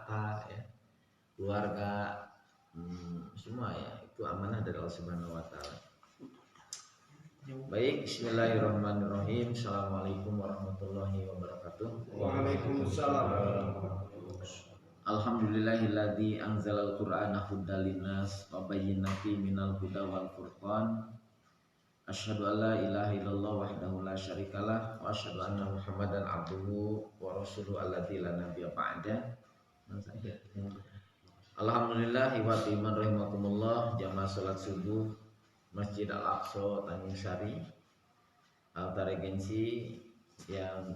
harta, ya, keluarga, semua ya itu amanah dari Allah Subhanahu Wa Taala. Baik, Bismillahirrahmanirrahim. Assalamualaikum warahmatullahi wabarakatuh. Waalaikumsalam. Alhamdulillahilladzi anzalal qur'ana huddal linnas wa bayyinatin minal huda wal furqan. Asyhadu an la ilaha illallah wahdahu la syarikalah wa asyhadu anna Muhammadan abduhu wa rasuluhu alladzi la nabiyya ba'da. Alhamdulillah wa timan rahimakumullah, jamaah salat subuh Masjid Al-Aqsa Tanjung Sari Alta Regensi yang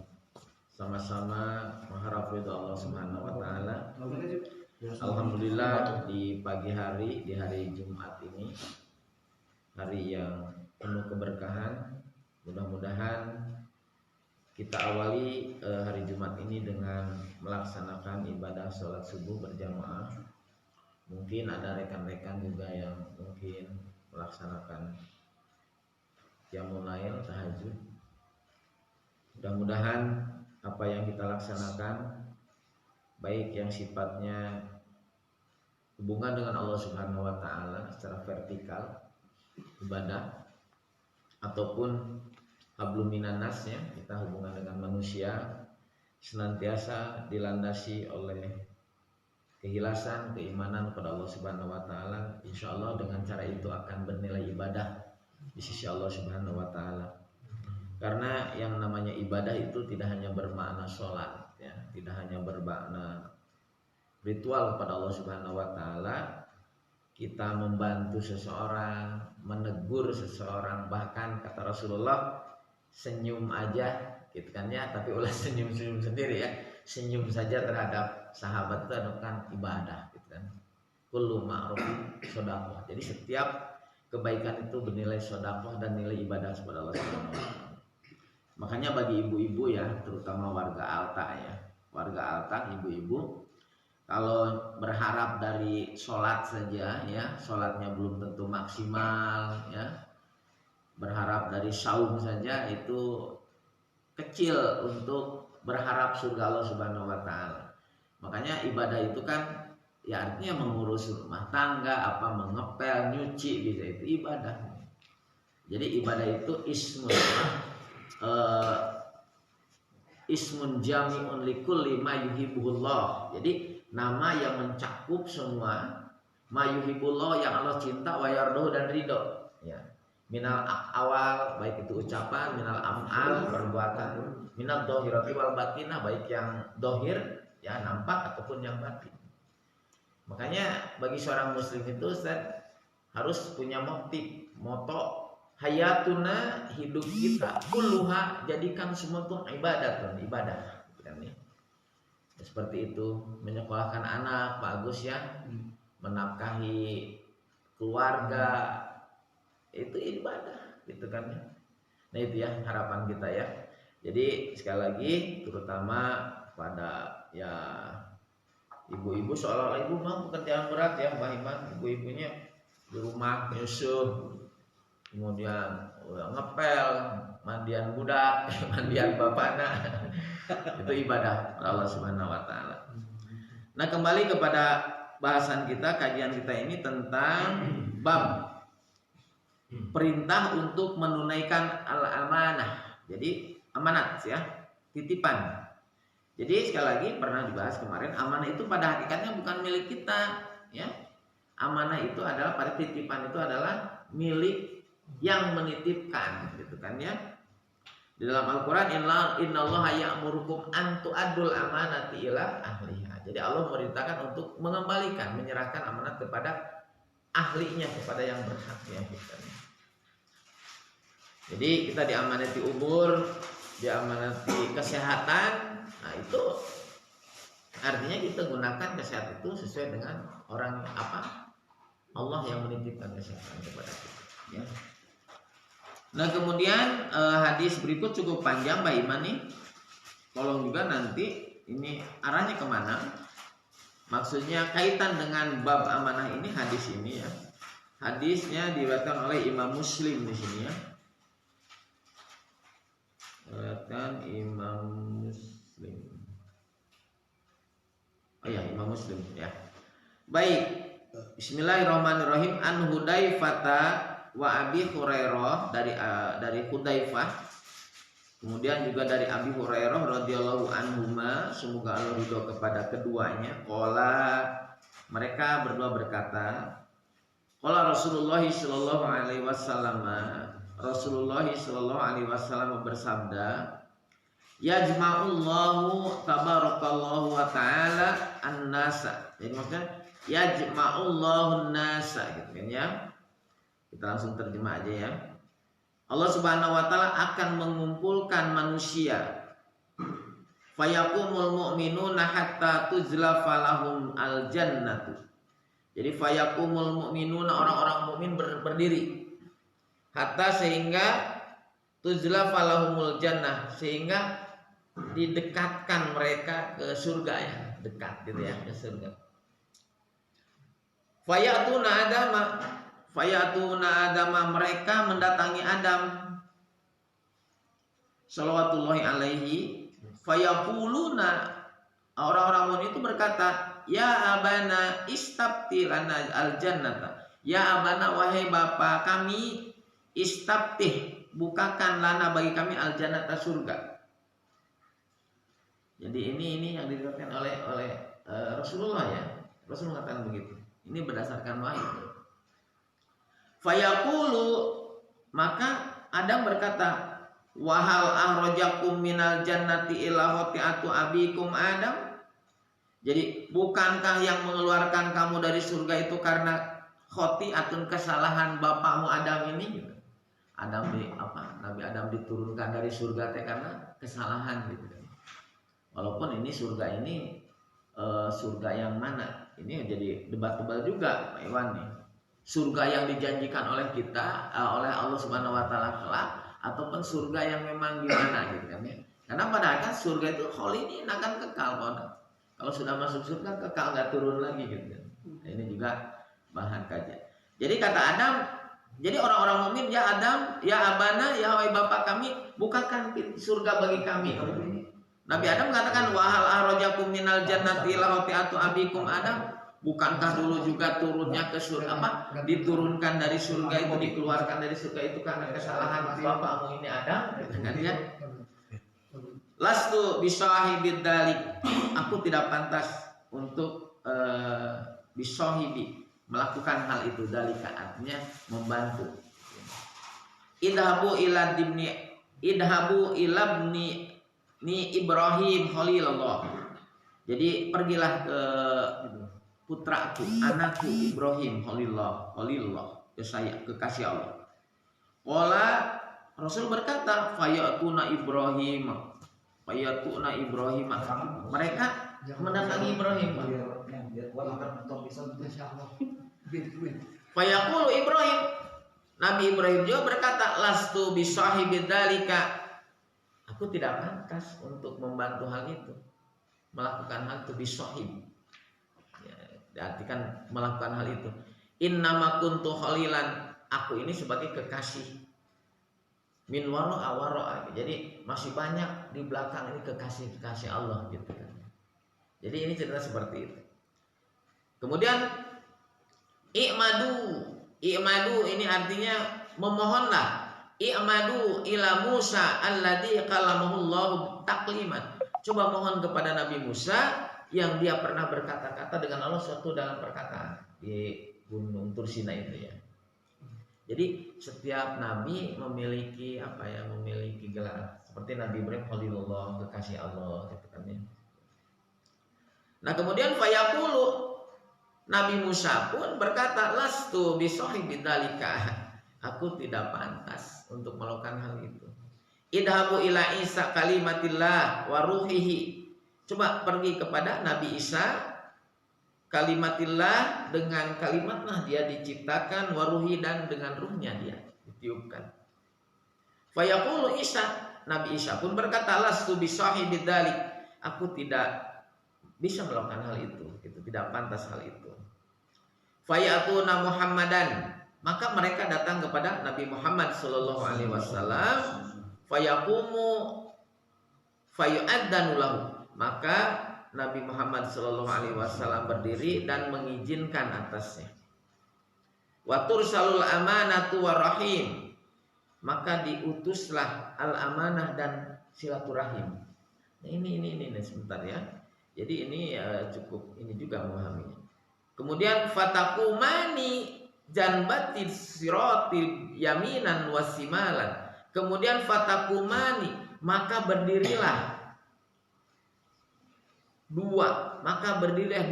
sama-sama mengharap ridha Allah Subhanahu Wa Taala. Alhamdulillah di pagi hari, di hari Jumat ini, hari yang penuh keberkahan. Mudah-mudahan kita awali hari Jumat ini dengan melaksanakan ibadah sholat subuh berjamaah. Mungkin ada rekan-rekan juga yang mungkin melaksanakan qiyamul lail, tahajud. Mudah-mudahan apa yang kita laksanakan, baik yang sifatnya hubungan dengan Allah Subhanahu Wa Taala secara vertikal ibadah, ataupun hablum minan nasnya, kita hubungan dengan manusia, senantiasa dilandasi oleh keikhlasan, keimanan kepada Allah Subhanahu Wa Taala. Insya Allah dengan cara itu akan bernilai ibadah di sisi Allah Subhanahu Wa Taala. Karena yang namanya ibadah itu tidak hanya bermakna sholat, ya, tidak hanya bermakna ritual kepada Allah Subhanahu Wa Taala. Kita membantu seseorang, menegur seseorang, bahkan kata Rasulullah, senyum aja, gitu kan ya. Tapi ulah senyum-senyum sendiri ya. Senyum saja terhadap sahabat itu adalah ibadah, gitu kan. Kullu ma'rufin shadaqah. Jadi setiap kebaikan itu bernilai shadaqah dan nilai ibadah kepada Allah Subhanahu Wa Taala. Makanya bagi ibu-ibu ya, terutama warga Alta ya, warga Alta, ibu-ibu, kalau berharap dari sholat saja ya, sholatnya belum tentu maksimal ya, berharap dari saum saja itu kecil untuk berharap surga Allah Subhanahu Wa Taala. Makanya ibadah itu kan ya artinya mengurus rumah tangga, apa mengepel, nyuci, gitu, itu ibadah. Jadi ibadah itu ismun jami'un likulli ma yuhibbullah. Jadi nama yang mencakup semua ma yuhibbullah, yang Allah cinta, wa yardahu, dan ridho ya. Minal awal, baik itu ucapan, minal am'al, perbuatan, minal dohirati wal batinah, baik yang dohir ya nampak ataupun yang batin. Makanya bagi seorang muslim itu Ustaz harus punya moto hayatuna, hidup kita kulluha, jadikan semua itu ibadah. Seperti itu, menyekolahkan anak, bagus ya, menafkahi keluarga, itu ibadah, gitu kan ya. Nah itu ya harapan kita ya. Jadi sekali lagi, terutama pada ya ibu-ibu, seolah-olah ibu mah pekerjaan berat ya, Mbak Iman, ibu-ibunya di rumah nyusuh, kemudian ngepel, mandian budak, mandian bapakna, itu ibadah Allah Subhanahu Wa Taala. Nah kembali kepada bahasan kita, kajian kita ini tentang bab perintah untuk menunaikan al-amanah. Jadi amanat ya, titipan. Jadi sekali lagi pernah dibahas kemarin, amanah itu pada hakikatnya bukan milik kita ya. Amanah itu adalah, pada titipan itu adalah milik yang menitipkan, gitu kan ya. Di dalam Al-Qur'an, innallaha ya'murukum an tu'addul amanati ila ahliha. Jadi Allah memerintahkan untuk mengembalikan, menyerahkan amanat kepada ahlinya, kepada yang berhak ya, gitu. Jadi kita diamanati umur, diamanati kesehatan. Nah itu artinya kita gunakan kesehatan itu sesuai dengan orang apa, Allah yang menitipkan kesehatan kepada kita ya. Nah kemudian hadis berikut cukup panjang Mbak Iman nih. Tolong juga nanti ini arahnya kemana, maksudnya kaitan dengan bab amanah ini, hadis ini ya. Hadisnya diriwayatkan oleh Imam Muslim di sini ya. Diriwayatkan Imam Muslim. Oh ya, Imam Muslim ya. Baik. Bismillahirrahmanirrahim. An Hudzaifata wa Abi Hurairah, dari Hudzaifah, kemudian juga dari Abi Hurairah radhiyallahu anhuma, semoga Allah ridho kepada keduanya. Qala, mereka berdua berkata, qala Rasulullah sallallahu alaihi wasallam, Rasulullah sallallahu alaihi wasallam bersabda, yajma'ullahu tabarakallahu wa ta'ala an-nasa. Jadi maksudnya yajma'ullahu an-nasa gitu kan ya. Kita langsung terjemah aja ya. Allah Subhanahu wa taala akan mengumpulkan manusia. Fayakumul mu'minuna hatta tuzlafa lahum al-jannatu. Jadi fayakumul mu'minuna, orang-orang mukmin berdiri. Hatta sehingga tuzlafa lahumul jannah, sehingga didekatkan mereka ke surga ya, dekat gitu ya ke surga. Fayatuna adama, mereka mendatangi Adam salawatullahi alaihi. Fayaquluna, orang-orang mukmin itu berkata, ya abana istabti lana al-jannata. Ya abana, wahai bapa kami, istabtih, bukakan lana bagi kami al-jannata, surga. Jadi ini yang diriwayatkan oleh Rasulullah ya. Rasul mengatakan begitu. Ini berdasarkan wahyu. Fayaqulu, maka Adam berkata, wahal ahrajakum minal jannati ila khati'atu abikum Adam. Jadi bukankah yang mengeluarkan kamu dari surga itu karena khati'atun, kesalahan bapakmu Adam ini? Nabi Adam diturunkan dari surga karena kesalahan gitu kan. Walaupun ini surga ini surga yang mana? Ini jadi debat-debat juga Pak Iwan nih. Surga yang dijanjikan oleh kita, oleh Allah Subhanahu wa taala kelak, ataupun surga yang memang gimana gitu kan ya. Karena pada akhirnya surga itu kholidin, akan kekal kan. Kalau sudah masuk surga kekal, nggak turun lagi gitu kan. Nah, ini juga bahan kajian. Jadi kata Adam, jadi orang-orang mukmin, ya Adam, ya abana, ya wahai bapak kami, bukakan surga bagi kami. Nabi Adam mengatakan, wahal ahrajakum minal jannati ila khati'atu abikum Adam. Bukankah dulu juga turunnya ke surga, diturunkan dari surga itu, dikeluarkan dari surga itu karena kesalahan bapakmu ini Adam, kan ya? Lastu bisahibid dalik, aku tidak pantas untuk bisahibi, melakukan hal itu. Dalika artinya membantu. Idhabu ilabni ni Ibrahim Khalilullah. Jadi pergilah ke putraku, anakku Ibrahim Khalilullah, kekasih Allah. Qala, Rasul berkata, fayatuna Ibrahim. Mereka mendatangi Ibrahim. Fayaqulu Ibrahim, Nabi Ibrahim juga berkata, lastu bisahibid dzalika. Aku tidak pantas untuk membantu hal itu, melakukan hal itu. Bisahib ya, diartikan melakukan hal itu. Innama kuntu khalilan, aku ini sebagai kekasih. Min wara'a, jadi masih banyak di belakang ini kekasih Allah gitu kan. Jadi ini cerita seperti itu. Kemudian i'madu ini artinya memohonlah. I'madu ila Musa alladzi kalamahullahu takliman. Coba mohon kepada Nabi Musa yang dia pernah berkata-kata dengan Allah suatu dalam perkataan di Gunung Tursina itu ya. Jadi setiap nabi memiliki memiliki gelar. Seperti Nabi Ibrahim Khalilullah, kekasih Allah gitu kan ya. Nah, kemudian fayaqulu, Nabi Musa pun berkata, lastu bisahibid dzalika. Aku tidak pantas untuk melakukan hal itu. Idhabu ila Isa kalimatillah wa ruhihi. Coba pergi kepada Nabi Isa, kalimatillah, dengan kalimatlah dia diciptakan, waruhi, dan dengan ruhnya dia ditiupkan. Fayaqulu Isa, Nabi Isa pun berkata, lastu bisahibid dzalik. Aku tidak bisa melakukan hal itu, tidak pantas hal itu. Fayatuna Muhammadan, maka mereka datang kepada Nabi Muhammad sallallahu alaihi wasallam. Fayaqumu fayu'adzanu lahu, maka Nabi Muhammad SAW berdiri dan mengizinkan atasnya. Wa tursalul amanatu warahim, maka diutuslah al-amanah dan silaturahim. Nah, ini sebentar ya. Jadi ini cukup ini juga memahaminya. Kemudian fatakumani janbatil siratil yaminan wasimalan. Kemudian fatakumani, maka berdirilah dua,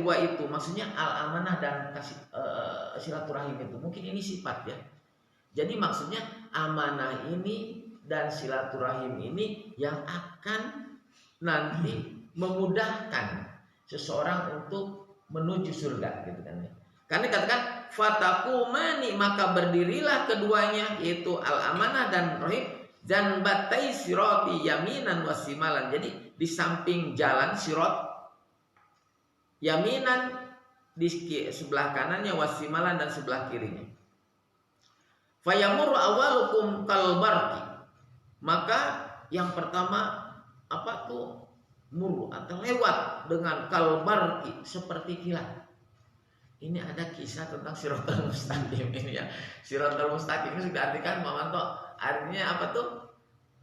dua itu, maksudnya al-amanah dan silaturahim itu. Mungkin ini sifat ya. Jadi maksudnya amanah ini dan silaturahim ini yang akan nanti memudahkan seseorang untuk menuju surga, gitu kan ya. Karena dikatakan fatakumani, maka berdirilah keduanya, yaitu al-amanah dan rahim, janbatai sirati yaminan wasimalan. Jadi di samping jalan sirat, yaminan di sebelah kanannya, wasimalan dan sebelah kirinya. Fayamur awalukum kalbarki, maka yang pertama apa tuh, muru atau lewat dengan kalbarki, seperti kilat. Ini ada kisah tentang Siratal Mustaqim ini ya. Siratal Mustaqim itu sudah artikan Mamanto, artinya apa tuh?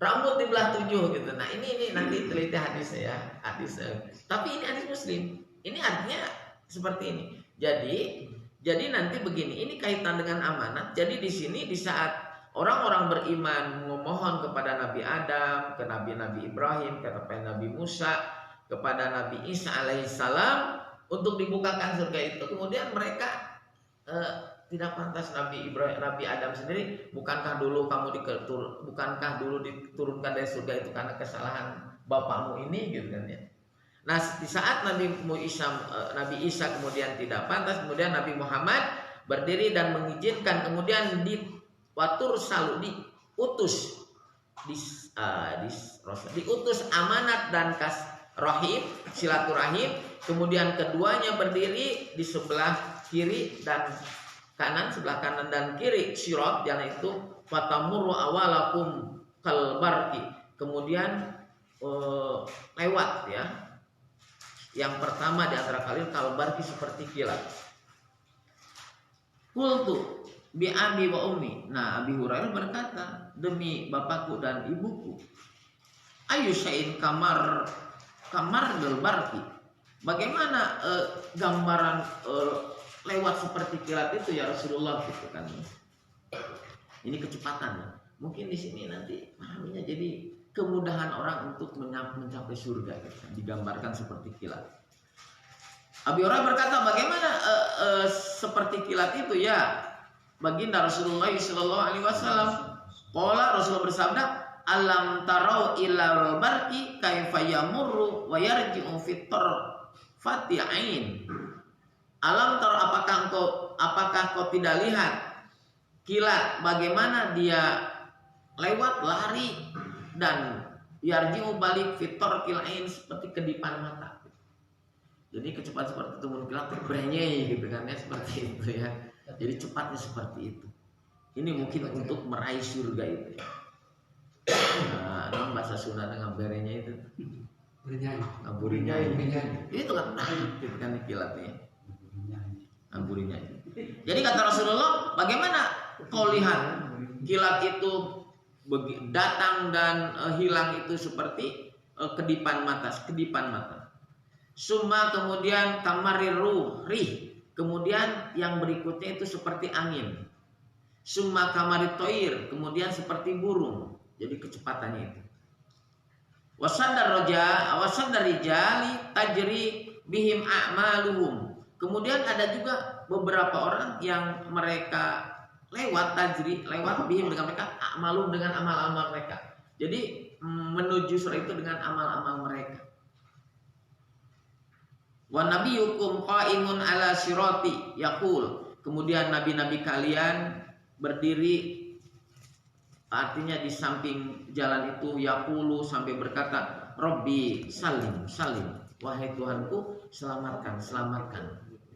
Rambut dibelah 7 gitu. Nah ini nanti teliti hadisnya ya, hadis. Tapi ini hadis Muslim. Ini artinya seperti ini. Jadi nanti begini, ini kaitan dengan amanat. Jadi di sini di saat orang-orang beriman memohon kepada Nabi Adam, ke Nabi Ibrahim, kepada Nabi Musa, kepada Nabi Isa alaihissalam untuk dibukakan surga itu, kemudian mereka tidak pantas. Nabi Adam sendiri, bukankah dulu diturunkan dari surga itu karena kesalahan bapakmu ini, gitu kan ya. Nah di saat Nabi Isa kemudian tidak pantas, kemudian Nabi Muhammad berdiri dan mengizinkan, kemudian diutus amanat dan rahim, silaturahim. Kemudian keduanya berdiri di sebelah kiri dan kanan, sebelah kanan dan kiri sirat, yang itu fatamuru awalakum kalbarki, kemudian lewat ya. Yang pertama di antara kalian kalbarki, seperti kilat. Qultu bi abi wa ummi. Nah, Abi Hurairah berkata, demi bapakku dan ibuku. Ayu syai'in kamar del barki. Bagaimana gambaran lewat seperti kilat itu ya Rasulullah, gitu kan. Ini kecepatan. Mungkin di sini nanti pahaminya jadi kemudahan orang untuk mencapai surga, gitu kan. Digambarkan seperti kilat. Abi Hurairah berkata, bagaimana seperti kilat itu ya baginda Rasulullah sallallahu alaihi wasallam. Qala, Rasulullah bersabda, alam tarau ilal barki kaifa yamurru wa yarji'u fitar fati'ain. Alam tarau, apakah kau tidak lihat kilat bagaimana dia lewat, lari, dan yarji'u balik fitar kilain, seperti kedipan mata. Jadi kecepatan seperti itu kilat berenyai, gitu kan ya, seperti itu ya. Jadi cepatnya seperti itu. Ini mungkin untuk meraih surga itu ya. Nah, bahasa Sunda dengan berenya itu ngaburinyai. Itu kan gitu kan kilatnya. Ngaburinyai. Jadi kata Rasulullah, bagaimana kau lihat kilat itu datang dan hilang itu seperti kedipan mata. Summa, kemudian kamariru rih, kemudian yang berikutnya itu seperti angin. Summa kamaritoir, kemudian seperti burung. Jadi kecepatannya itu. Wasadar rijali tajri bihim a'maluhum. Kemudian ada juga beberapa orang yang mereka lewat bihim dengan mereka, a'maluhum, dengan amal-amal mereka. Jadi menuju surga itu dengan amal-amal mereka. Wa nabiyyukum qa'imun ala sirati yaqul. Kemudian nabi-nabi kalian berdiri, artinya di samping jalan itu, yaqulu, sampai berkata, Rabbi salim, wahai Tuhanku, selamatkan.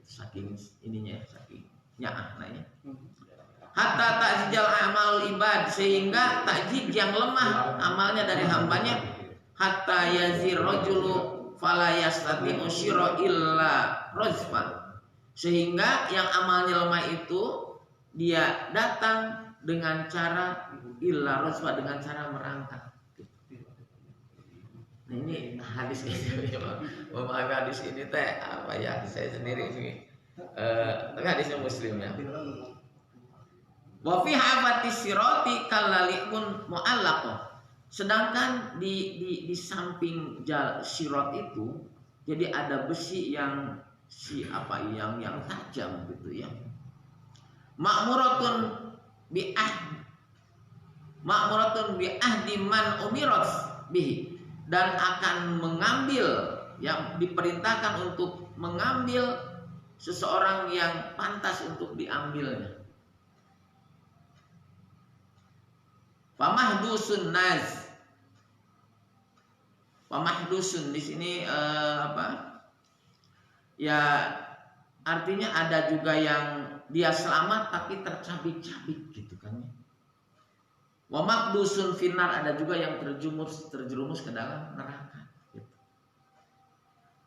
Saking ininya, saking na'ahnya. Hatta ta'jijal amal ibad, sehingga ta'jij yang lemah amalnya dari hambanya. Hatta yazir rajulu fala yastati'u syira illa rajfa, sehingga yang amalnya lemah itu dia datang dengan cara illa rajfa, dengan cara merangkak. Nah, ini hadis ini memahami hadis ini teh apa ya, saya sendiri ini hadisnya Muslim ya. Wa fi hafati sirati kallalikun mu'allaqah. Sedangkan di samping sirat itu jadi ada besi yang yang tajam gitu ya. Ma'muratun bi ahdi man umirat bihi, dan akan mengambil, yang diperintahkan untuk mengambil seseorang yang pantas untuk diambilnya. Pamahdusun naz. Pamahdusun di sini ya artinya ada juga yang dia selamat tapi tercabik-cabik gitu kan ya. Wa maqdusun finnar, ada juga yang terjerumus ke dalam neraka gitu.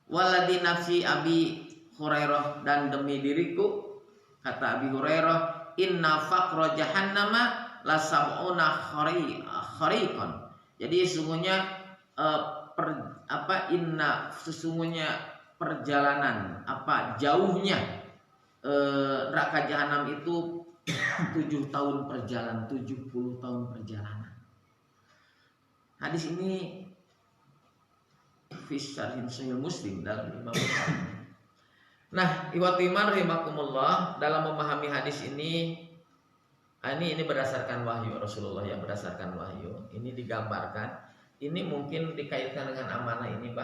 Waladi nafsi Abi Hurairah, dan demi diriku kata Abi Hurairah, inna faqra jahannama la sab'una khariqan. Jadi sesungguhnya sesungguhnya perjalanan jauhnya neraka jahanam itu 70 tahun perjalanan. Hadis ini fi syarhin Sahih Muslim dalam Imam Bukhari. Nah, ikhwati iman rahimakumullah, dalam memahami hadis ini berdasarkan wahyu Rasulullah, yang berdasarkan wahyu. Ini digambarkan, ini mungkin dikaitkan dengan amanah ini,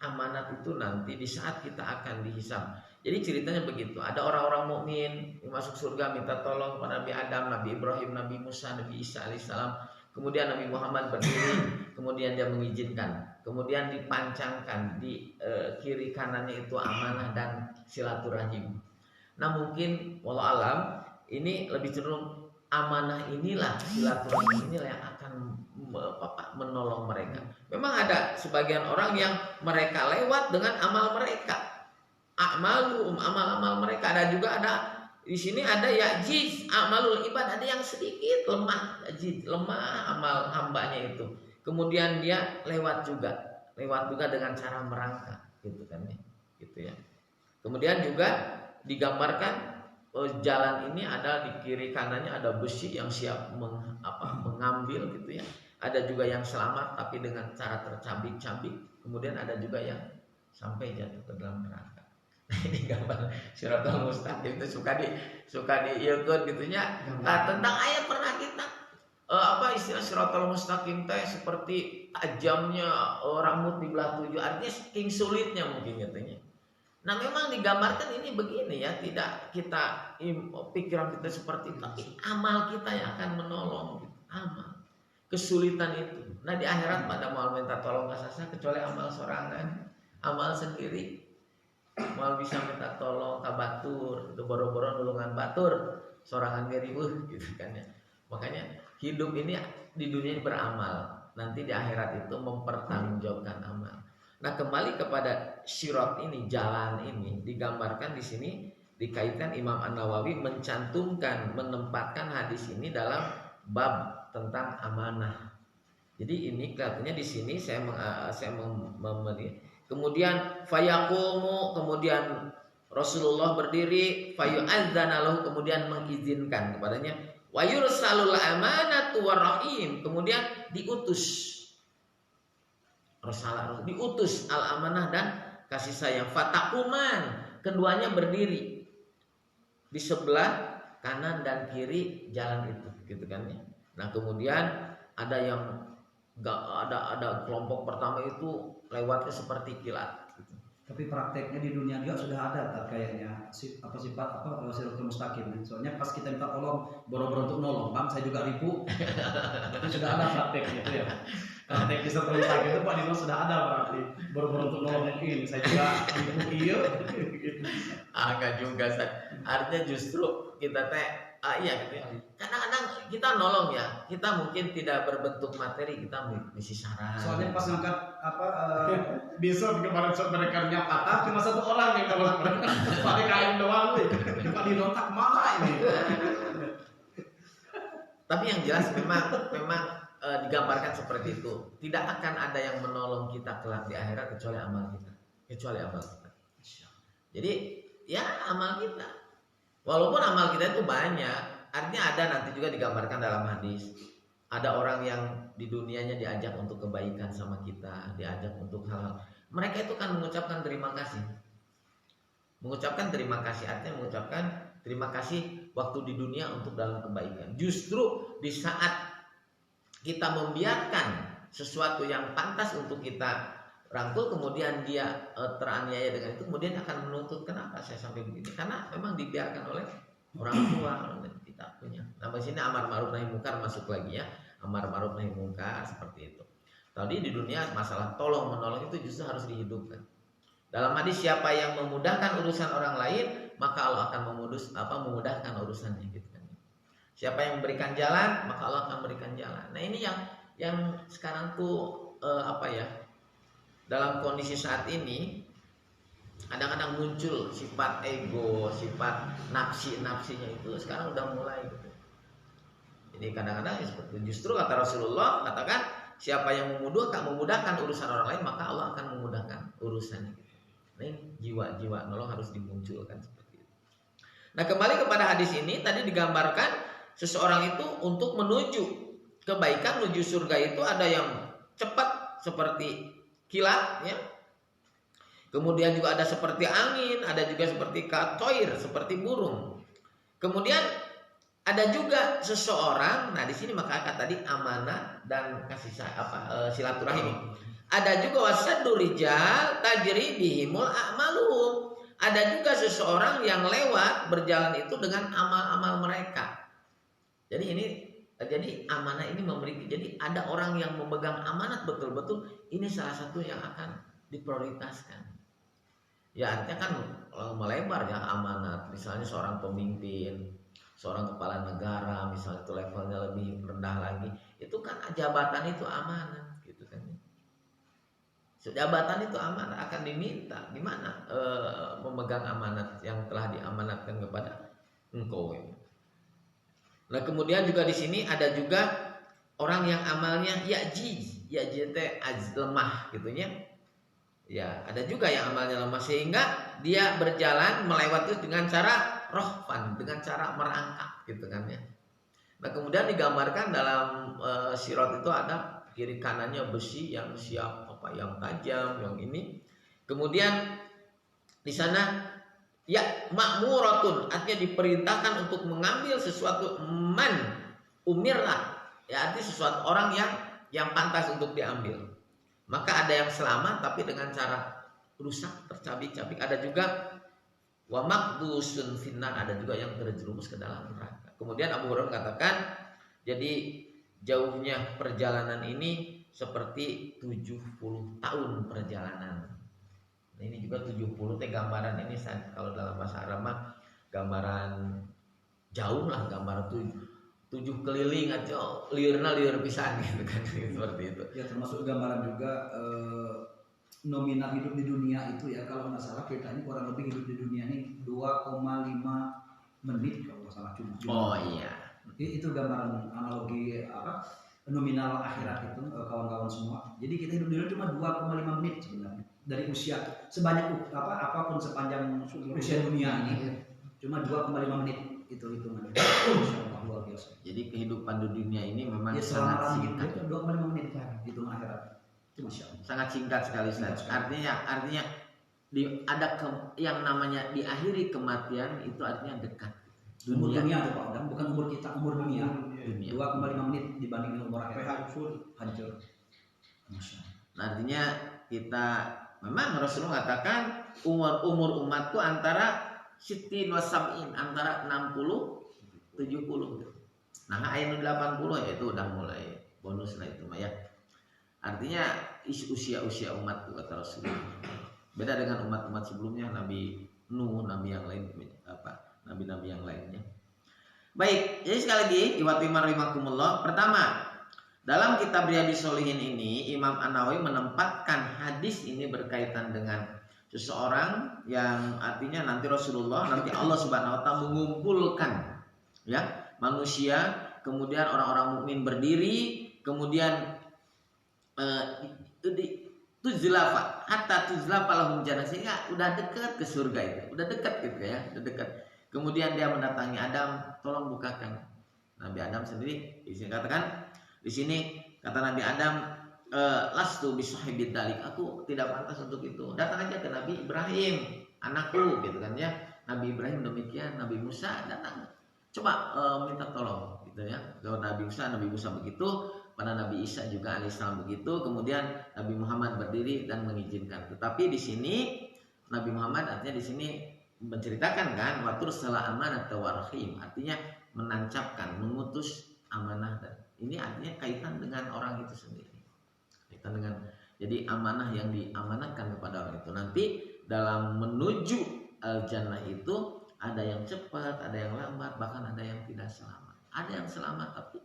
amanat itu nanti di saat kita akan dihisab. Jadi ceritanya begitu, ada orang-orang mukmin yang masuk surga minta tolong kepada Nabi Adam, Nabi Ibrahim, Nabi Musa, Nabi Isa alaihissalam. Kemudian Nabi Muhammad berdiri, kemudian dia mengizinkan, kemudian dipancangkan di kiri kanannya itu amanah dan silaturahim. Nah mungkin walau alam ini lebih cenderung amanah inilah, silaturahim inilah yang akan menolong mereka. Memang ada sebagian orang yang mereka lewat dengan amal mereka, amal mereka. Ada juga di sini ada ya'jiz amalul ibad, ada yang sedikit lemah amal hambanya itu. Kemudian dia lewat juga dengan cara merangkak gitu kan ya. Gitu ya. Kemudian juga digambarkan jalan ini ada di kiri kanannya ada besi yang siap mengambil gitu ya. Ada juga yang selamat tapi dengan cara tercabik-cabik. Kemudian ada juga yang sampai jatuh ke dalam neraka. Ini gambar Siratal Mustaqim itu suka diikut gitunya. Nah, tentang ayat pernah kita istilah Siratal Mustaqim teh seperti tajamnya rambut di belah 7, artinya saking sulitnya mungkin katanya. Nah memang digambarkan ini begini ya, tidak kita pikiran kita seperti itu, tapi amal kita yang akan menolong gitu. Amal kesulitan itu. Nah di akhirat pada mau minta tolong kasasa kecuali amal sorangan, amal sendiri mau bisa minta tolong kabatur, itu boro-boro nulungan batur, sorangan geribuh gitu kan ya. Makanya hidup ini di dunia ini beramal, nanti di akhirat itu mempertanggungjawabkan amal. Nah kembali kepada sirat ini, jalan ini digambarkan di sini, dikaitkan Imam An-Nawawi menempatkan hadis ini dalam bab tentang amanah. Jadi ini kelihatannya di sini saya kemudian fayaqumu, kemudian Rasulullah berdiri, fayu'adzana lahu, kemudian mengizinkan kepadanya, wa yursalul amanatu warrahim, kemudian diutus Rasulullah, diutus al-amanah dan kasih sayang. Fatakuman, keduanya berdiri di sebelah kanan dan kiri jalan itu, gitu kan ya. Nah kemudian ada yang ada kelompok pertama itu lewatnya seperti kilat. Gitu. Tapi prakteknya di dunia juga sudah ada kayaknya sifat Siratal Mustaqim. Soalnya pas kita minta tolong boro-boro untuk nolong, bang saya juga ribu. Itu sudah ada prakteknya itu ya. Praktek Siratal Mustaqim itu Pak Dino sudah ada berarti boro-boro untuk nolong ini. Saya juga ribu iya. Enggak juga, artinya justru kita iya gitu ya. Kadang-kadang kita nolong ya, kita mungkin tidak berbentuk materi, kita mengisi saran. Soalnya pas ngangkat besok kemarin mereka patah cuma satu orang yang kalau pakai kain doang nih. Pak dirontak mana ini? Tapi yang jelas memang digambarkan seperti itu. Tidak akan ada yang menolong kita kelak di akhirat kecuali amal kita. Jadi ya amal kita. Walaupun amal kita itu banyak, artinya ada nanti juga digambarkan dalam hadis. Ada orang yang di dunianya diajak untuk kebaikan sama kita, diajak untuk hal-hal. Mereka itu kan mengucapkan terima kasih. Mengucapkan terima kasih artinya mengucapkan terima kasih waktu di dunia untuk dalam kebaikan. Justru di saat kita membiarkan sesuatu yang pantas untuk kita rangkul, kemudian dia teraniaya dengan itu, kemudian akan menuntut kenapa saya sampai begini, karena memang dibiarkan oleh orang tua kita punya. Nah di sini amar ma'ruf nahi mungkar masuk lagi ya, amar ma'ruf nahi mungkar seperti itu. Tadi di dunia masalah tolong menolong itu justru harus dihidupkan. Dalam hadis siapa yang memudahkan urusan orang lain maka Allah akan memudahkan urusannya gitu kan. Siapa yang memberikan jalan maka Allah akan memberikan jalan. Nah ini yang sekarang tuh dalam kondisi saat ini kadang-kadang muncul sifat ego, sifat nafsinya itu sekarang udah mulai gitu. Jadi kadang-kadang seperti justru kata Rasulullah katakan siapa yang memudahkan urusan orang lain maka Allah akan memudahkan urusannya gitu. Nah, ini jiwa-jiwa nolong harus dimunculkan seperti itu. Nah kembali kepada hadis ini tadi digambarkan seseorang itu untuk menuju kebaikan, menuju surga itu ada yang cepat seperti kilat ya. Kemudian juga ada seperti angin, ada juga seperti katoir, seperti burung. Kemudian ada juga seseorang, nah di sini maka tadi amanah dan kasih silaturahim. Ada juga wasaddu rijal tajri bihimul a'maluhum. Ada juga seseorang yang lewat berjalan itu dengan amal-amal mereka. Jadi amanah ini memiliki, jadi ada orang yang memegang amanat betul-betul, ini salah satu yang akan diprioritaskan. Ya artinya kan melebar ya amanat. Misalnya seorang pemimpin, seorang kepala negara, misalnya itu levelnya lebih rendah lagi, itu kan jabatan itu amanat, gitu kan? Jabatan itu amanat akan diminta, gimana memegang amanat yang telah diamanatkan kepada engkau ini. Nah kemudian juga di sini ada juga orang yang amalnya ya'jiz lemah gitunya. Ya, ada juga yang amalnya lemah sehingga dia berjalan melewati dengan cara rohfan, dengan cara merangkak gitu kan ya. Nah, kemudian digambarkan dalam sirat itu ada kiri kanannya besi yang siap yang tajam, yang ini. Kemudian di sana ya ma'muratun artinya diperintahkan untuk mengambil sesuatu umirlah ya artinya sesuatu orang yang pantas untuk diambil. Maka ada yang selamat tapi dengan cara rusak, tercabik-cabik. Ada juga wa maqdusun finnar, ada juga yang terjerumus ke dalam neraka. Kemudian Abu Hurairah mengatakan, jadi jauhnya perjalanan ini seperti 70 tahun perjalanan. Nah, ini juga 70 gambaran ini kalau dalam bahasa Arab gambaran jauh lah, gambaran 7 keliling aja liur pisan gitu kan seperti itu. Ya termasuk gambaran juga nominal hidup di dunia itu ya kalau nggak salah ceritanya kurang lebih hidup di dunia ini 2,5 menit kalau nggak salah cuma. Oh iya. Itu gambaran analogi nominal akhirat itu kawan-kawan semua. Jadi kita hidup di dunia cuma 2,5 menit sebenarnya dari usia sebanyak apapun sepanjang usia dunia ini cuma 2,5 menit itu hitungannya. Luar biasa. Jadi kehidupan di dunia ini memang ya, sangat singkat. 2,5 menit hitungan akhirat. Itu Masya Allah. Sangat singkat sekali. Artinya yang namanya diakhiri kematian itu artinya dekat. Umur dunia itu Pak Odang, bukan umur kita, umur dunia. 2,5 menit dibanding umur akhirat. Hancur. Masya Allah. Nah, artinya kita memang Rasulullah katakan umur umatku antara Sitin wasab'in, antara 60 70. Nah ayat 80 ya itu udah mulai bonus lah itu ya. Artinya usia umatku kata Rasulullah. Beda dengan umat-umat sebelumnya, Nabi Nuh, nabi yang lain nabi-nabi yang lainnya. Baik, jadi sekali lagi iwatiman rahimakumullah. Pertama, dalam kitab Riyadhus Shalihin ini Imam An-Nawawi menempatkan hadis ini berkaitan dengan seseorang yang artinya nanti Rasulullah, nanti Allah Subhanahu wa taala mengumpulkan ya manusia, kemudian orang-orang mukmin berdiri, kemudian tuzlafa hatta tuzlafa lahum jannah, sehingga udah dekat ke surga itu, udah dekat gitu ya, udah dekat. Kemudian dia mendatangi Adam, tolong bukakan. Nabi Adam sendiri di sini katakan, di sini kata Nabi Adam, lastu bisahibid dalik, aku tidak pantas untuk itu. Datang aja ke Nabi Ibrahim, anakku gitu kan ya. Nabi Ibrahim demikian, Nabi Musa datang, coba minta tolong gitu ya. Kalau Nabi Musa begitu, pada Nabi Isa juga alaihissalam begitu. Kemudian Nabi Muhammad berdiri dan mengizinkan. Tetapi di sini Nabi Muhammad artinya di sini menceritakan kan watur salah amanah tawarhim, artinya menancapkan, mengutus amanah, dan ini artinya kaitan dengan orang itu sendiri. Kaitan dengan, jadi amanah yang diamanahkan kepada orang itu. Nanti dalam menuju al-jannah itu ada yang cepat, ada yang lambat, bahkan ada yang tidak selamat. Ada yang selamat tapi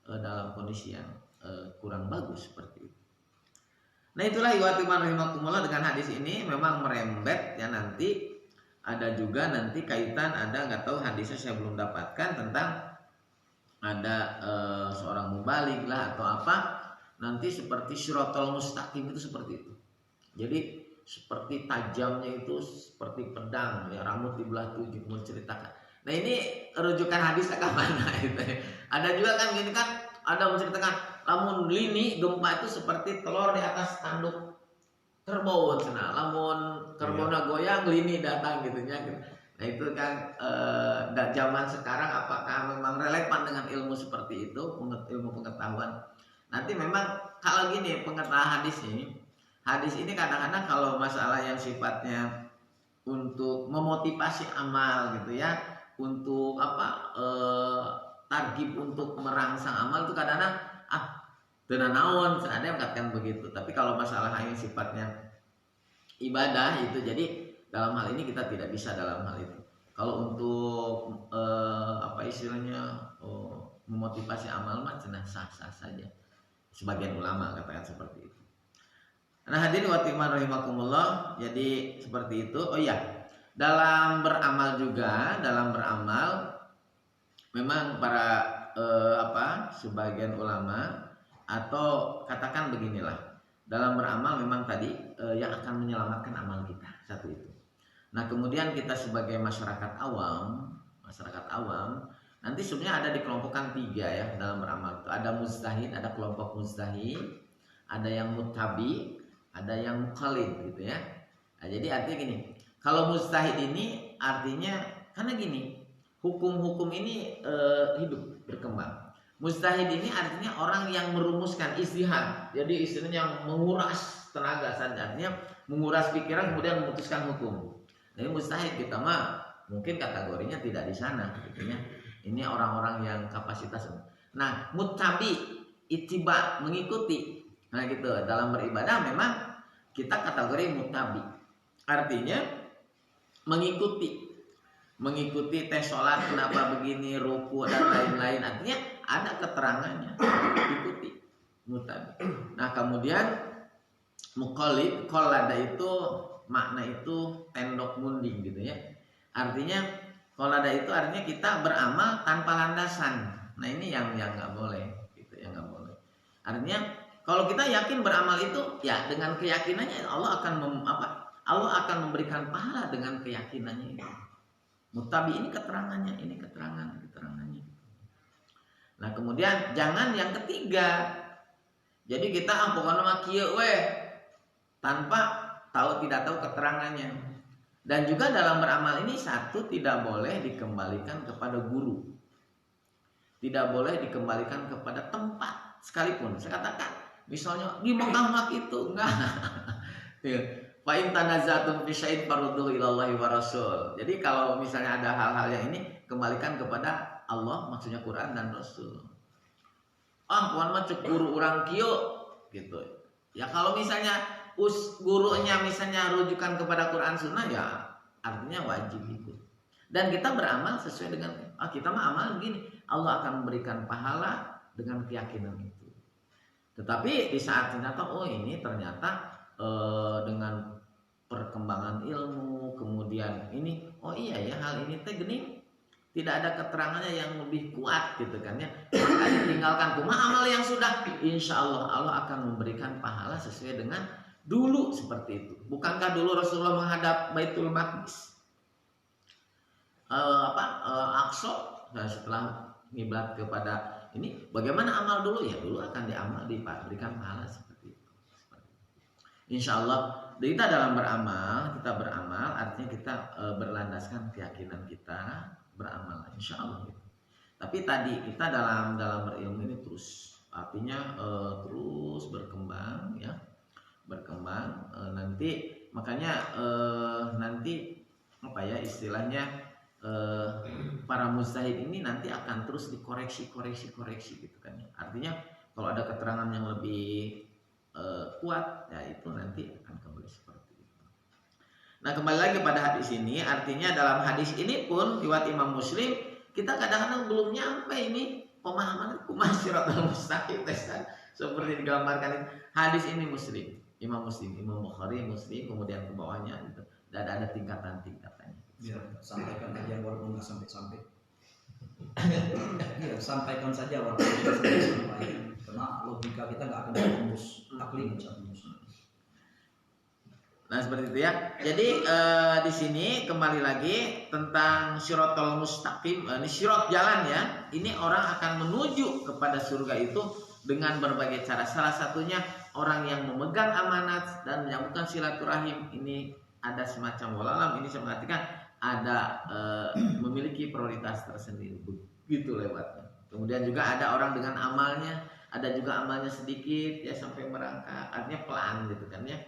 dalam kondisi yang kurang bagus seperti itu. Nah itulah iwatiman rahimakumullah, dengan hadis ini memang merembet ya, nanti ada juga nanti kaitan, ada nggak tahu hadisnya saya belum dapatkan, tentang ada seorang mubaligh lah atau apa, nanti seperti syiratal mustaqim itu seperti itu. Jadi seperti tajamnya itu seperti pedang ya, rambut dibelah 7, menceritakan. Nah ini rujukan hadisnya ke mana itu. Ada juga kan gini kan, ada menceritakan lamun lini gempa itu seperti telur di atas tanduk kerbau, cenah lamun kerbaunya goyang lini datang gitu nya. Nah itu kan dan zaman sekarang apakah memang relevan dengan ilmu seperti itu, ilmu pengetahuan. Nanti memang kalau gini pengetahuan hadis ini kadang-kadang kalau masalah yang sifatnya untuk memotivasi amal gitu ya, untuk apa targib untuk merangsang amal itu kadang-kadang tenan naon, ada yang katakan begitu. Tapi kalau masalah yang sifatnya ibadah itu, jadi dalam hal ini kita tidak bisa dalam hal itu. Kalau untuk apa istilahnya memotivasi amal mah sah-sah saja. Sebagian ulama katakan seperti itu. Nah hadirin wa timan rahimakumullah, jadi seperti itu. Oh iya, dalam beramal juga, dalam beramal memang para sebagian ulama atau katakan beginilah, dalam beramal memang tadi yang akan menyelamatkan amal kita satu itu. Nah kemudian kita sebagai masyarakat awam nanti sebenarnya ada dikelompokkan 3 ya dalam beramal itu. Ada mujtahid, ada kelompok mujtahid, ada yang muttabi, ada yang muqallid gitu ya. Nah, jadi artinya gini, kalau mujtahid ini artinya karena gini, hukum-hukum ini hidup berkembang. Mujtahid ini artinya orang yang merumuskan, ijtihad. Jadi istilahnya yang menguras tenaga, artinya menguras pikiran kemudian memutuskan hukum. Jadi mujtahid kita mah mungkin kategorinya tidak di sana gitu ya. Ini orang-orang yang kapasitas. Nah, muttabi, ittiba, mengikuti. Nah gitu, dalam beribadah memang kita kategori muttabi. Artinya mengikuti tes sholat kenapa begini, ruku dan lain-lain, artinya ada keterangannya, ikuti, muttabi. Nah kemudian muqallid, qallada itu makna itu tendok munding gitu ya. Artinya qallada itu artinya kita beramal tanpa landasan. Nah ini yang nggak boleh, gitu yang nggak boleh. Artinya kalau kita yakin beramal itu ya dengan keyakinannya Allah akan memberikan pahala dengan keyakinannya itu. Muttabi ini keterangannya, ini keterangannya. Nah kemudian jangan yang ketiga. Jadi kita pokoknya mah kieu we tanpa tidak tahu keterangannya. Dan juga dalam beramal ini satu, tidak boleh dikembalikan kepada guru. Tidak boleh dikembalikan kepada tempat sekalipun. Saya katakan misalnya di Mekah itu enggak. Fa in tanazatum fi syai'in farudduhu ila Allahi wa Rasul. Jadi kalau misalnya ada hal-hal yang ini, kembalikan kepada Allah, maksudnya Quran dan Rasul. Puan mah cek guru urang kieu gitu. Ya kalau misalnya gurunya misalnya rujukan kepada Quran Sunnah ya artinya wajib ikut. Dan kita beramal sesuai dengan kita mah amal begini, Allah akan memberikan pahala dengan keyakinan itu. Tetapi di saat ternyata ini ternyata dengan perkembangan ilmu, kemudian ini iya ya hal ini teh gini, tidak ada keterangannya yang lebih kuat gitu kan ya, maka ditinggalkan kumaha amal yang sudah, insya Allah Allah akan memberikan pahala sesuai dengan dulu seperti itu. Bukankah dulu Rasulullah menghadap Baitul Maqdis Aqsa, setelah ngiblat kepada ini, bagaimana amal dulu ya, dulu akan diberikan pahala seperti itu. Insya Allah kita dalam beramal, artinya kita berlandaskan keyakinan kita, beramal insya Allah gitu. Tapi tadi kita dalam berilmu ini terus, artinya terus berkembang ya, nanti makanya nanti istilahnya para mujtahid ini nanti akan terus dikoreksi gitu kan ya. Artinya kalau ada keterangan yang lebih kuat ya itu nanti akan kembali seperti itu. Nah, kembali lagi pada hadis ini, artinya dalam hadis ini pun riwayat Imam Muslim, kita kadang-kadang belum nyampe ini pemahaman kumaha siratal mustaqim seperti digambarkan hadis ini Imam Bukhari, Muslim, kemudian ke bawahnya gitu. Dan ada tingkatan-tingkatannya. Biar sampaikan aja walaupun nggak sampai. Iya, sampaikan saja walaupun nggak sampai. Karena logika kita nggak akan tembus, akli bisa tembus. Nah seperti itu ya. Jadi di sini kembali lagi tentang siratal mustaqim, ini sirat jalan ya. Ini orang akan menuju kepada surga itu dengan berbagai cara. Salah satunya orang yang memegang amanat dan menyambungkan silaturahim. Ini ada semacam walalam, ini saya perhatikan ada memiliki prioritas tersendiri, begitu lewatnya. Kemudian juga ada orang dengan amalnya, ada juga amalnya sedikit ya sampai merangkak, artinya pelan gitu kan ya.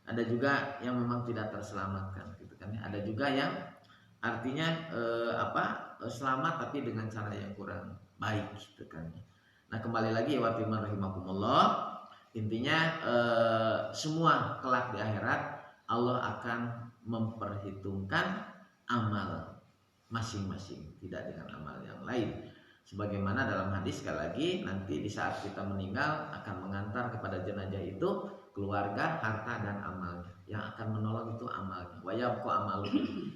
Ada juga yang memang tidak terselamatkan gitu kan ya. Ada juga yang artinya selamat tapi dengan cara yang kurang baik gitu kan ya. Nah kembali lagi ya wabiman rahimakumullah, intinya semua kelak di akhirat Allah akan memperhitungkan amal masing-masing, tidak dengan amal yang lain. Sebagaimana dalam hadis sekali lagi, nanti di saat kita meninggal akan mengantar kepada jenazah itu keluarga, harta dan amalnya. Yang akan menolong itu amalnya. Wayabqa amalu.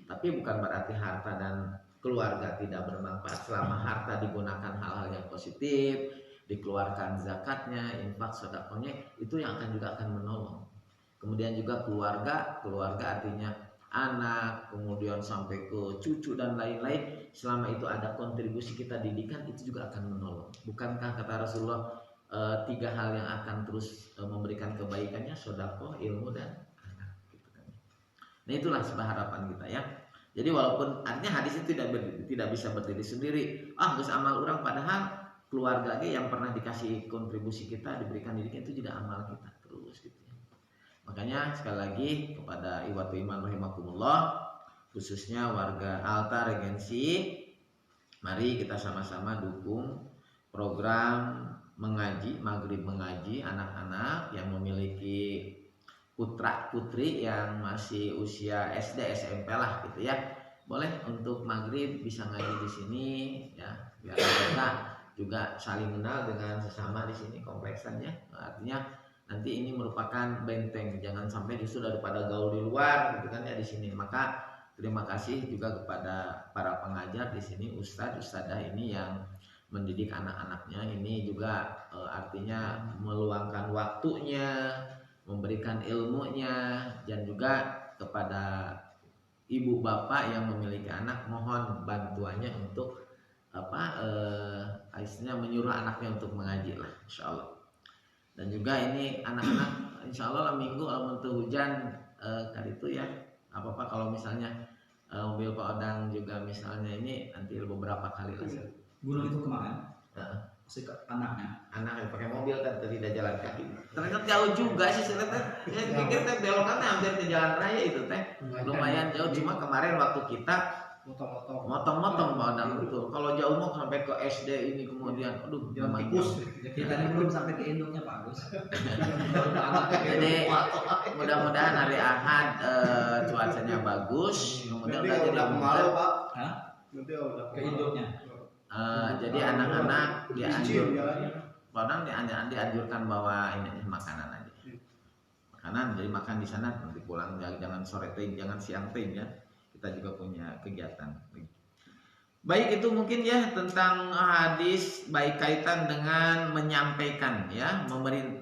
Tapi bukan berarti harta dan keluarga tidak bermanfaat selama harta digunakan hal-hal yang positif, dikeluarkan zakatnya, infak, sedekahnya, itu yang juga akan menolong. Kemudian juga keluarga artinya anak, kemudian sampai ke cucu dan lain-lain, selama itu ada kontribusi kita didikan, itu juga akan menolong. Bukankah kata Rasulullah 3 hal yang akan terus memberikan kebaikannya, sedekah, ilmu dan anak gitu kan. Nah itulah sebuah harapan kita ya. Jadi walaupun artinya hadis itu tidak bisa berdiri sendiri, geus amal orang, padahal keluarga yang pernah dikasih kontribusi kita, diberikan didikan, itu juga amal kita terus gitu. Makanya sekali lagi kepada iwatu iman rahimakumullah, khususnya warga Alta Regensi, mari kita sama-sama dukung program mengaji, maghrib mengaji anak-anak yang memiliki putra putri yang masih usia SD SMP lah gitu ya. Boleh untuk maghrib bisa ngaji di sini ya, biar mereka juga saling kenal dengan sesama di sini kompleksannya. Artinya nanti ini merupakan benteng, jangan sampai justru daripada gaul di luar gitu kan ya di sini. Maka terima kasih juga kepada para pengajar di sini, ustadzah ini yang mendidik anak-anaknya ini juga artinya meluangkan waktunya, memberikan ilmunya, dan juga kepada ibu bapak yang memiliki anak, mohon bantuannya untuk istilahnya menyuruh anaknya untuk mengaji lah, insyaallah. Dan juga ini anak-anak insya Allah lah minggu kalau untuk hujan kali itu ya apa-apa kalau misalnya mobil Pak Odang juga misalnya ini nanti beberapa kali lah. Gunung itu kemarin anaknya pakai mobil kan tidak jalan kaki. Ternyata jauh juga sih ternyata. Ya pikir teh belokannya hampir ke jalan raya itu teh. Lumayan jauh, cuma kemarin waktu kita Motong-motong Pak Odang betul. Kalau jauh mau sampai ke SD ini kemudian, aduh, Jangan namanya. tikus. Ya, kita ini belum sampai ke induknya Pak Agus. Jadi mudah-mudahan hari Ahad cuacanya bagus, kemudian udah jadi kemarau Pak. Hah? Nanti udah Ke induknya. jadi anak-anak dianjurkan bawa ini makanan aja. Makanan, jadi makan di sana nanti pulang, jangan sore ting, jangan siang ting ya. Kita juga punya kegiatan. Baik, itu mungkin ya tentang hadis baik kaitan dengan menyampaikan ya,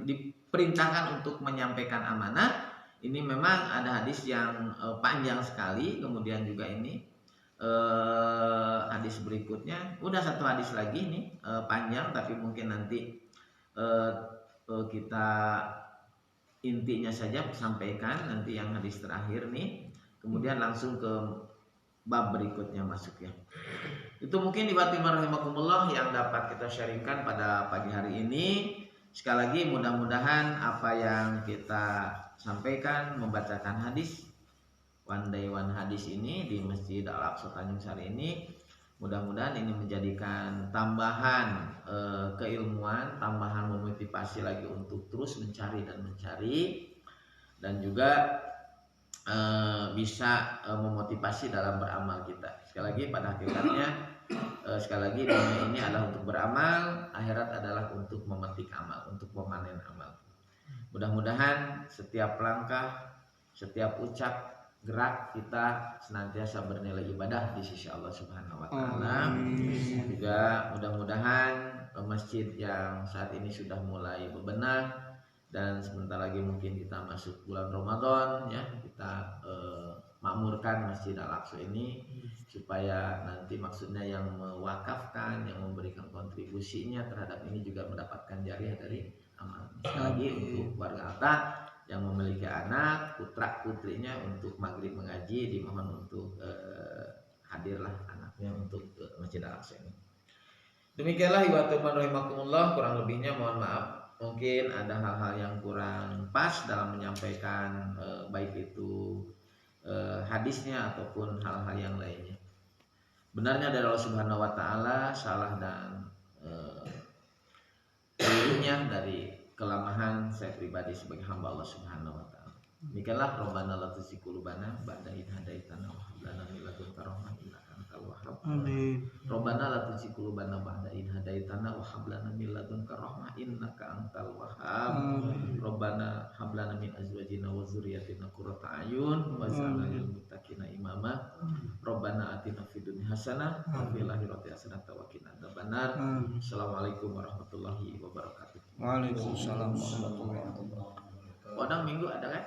diperintahkan untuk menyampaikan amanah. Ini memang ada hadis yang panjang sekali, kemudian juga ini hadis berikutnya, udah satu hadis lagi nih panjang, tapi mungkin nanti kita intinya saja sampaikan nanti yang hadis terakhir nih. Kemudian langsung ke bab berikutnya masuk ya. Itu mungkin ibadillah rahimakumullah yang dapat kita sharingkan pada pagi hari ini. Sekali lagi mudah-mudahan apa yang kita sampaikan membacakan hadis one day one hadis ini di Masjid Al-Aqsa Tanjung Sari ini, mudah-mudahan ini menjadikan tambahan keilmuan, tambahan memotivasi lagi untuk terus mencari dan juga bisa memotivasi dalam beramal kita. Sekali lagi pada hakikatnya dunia ini adalah untuk beramal, akhirat adalah untuk memetik amal, untuk memanen amal. Mudah-mudahan setiap langkah, setiap ucap, gerak kita senantiasa bernilai ibadah di sisi Allah Subhanahu wa taala. Juga mudah-mudahan masjid yang saat ini sudah mulai bebenah dan sebentar lagi mungkin kita masuk bulan Ramadan ya, kita makmurkan Masjid Al-Aqsa ini supaya nanti maksudnya yang mewakafkan, yang memberikan kontribusinya terhadap ini juga mendapatkan jariah dari amal. Sekali lagi untuk warga Alta yang memiliki anak, putra putrinya untuk maghrib mengaji, dimohon untuk hadirlah anaknya untuk Masjid Al-Aqsa ini. Demikianlah ibadillah rahimakumullah, kurang lebihnya mohon maaf. Mungkin ada hal-hal yang kurang pas dalam menyampaikan baik itu hadisnya ataupun hal-hal yang lainnya. Benarnya dari Allah Subhanahu wa taala, salah dan kelirunya dari kelemahan saya pribadi sebagai hamba Allah Subhanahu wa taala. Demikianlah Rabbana la tuzigh qulubana ba'da idh hadaitana wa hab lana min ladunka rahmah innaka antal wahhab. Amin. Rabbana la tuzigh qulubana ba'da idh hadaitana wa hab lana min ladunka rahmah innaka antal wahhab. Rabbana hab lana min azwajina wa dzurriyyatina qurrata a'yun waj'alna lil muttaqina imama. Rabbana atina fid dunya hasanah wa fil akhirati hasanah wa qina adzabannar. Assalamualaikum warahmatullahi wabarakatuh. Waalaikumsalam warahmatullahi wabarakatuh. Podang minggu ada kan?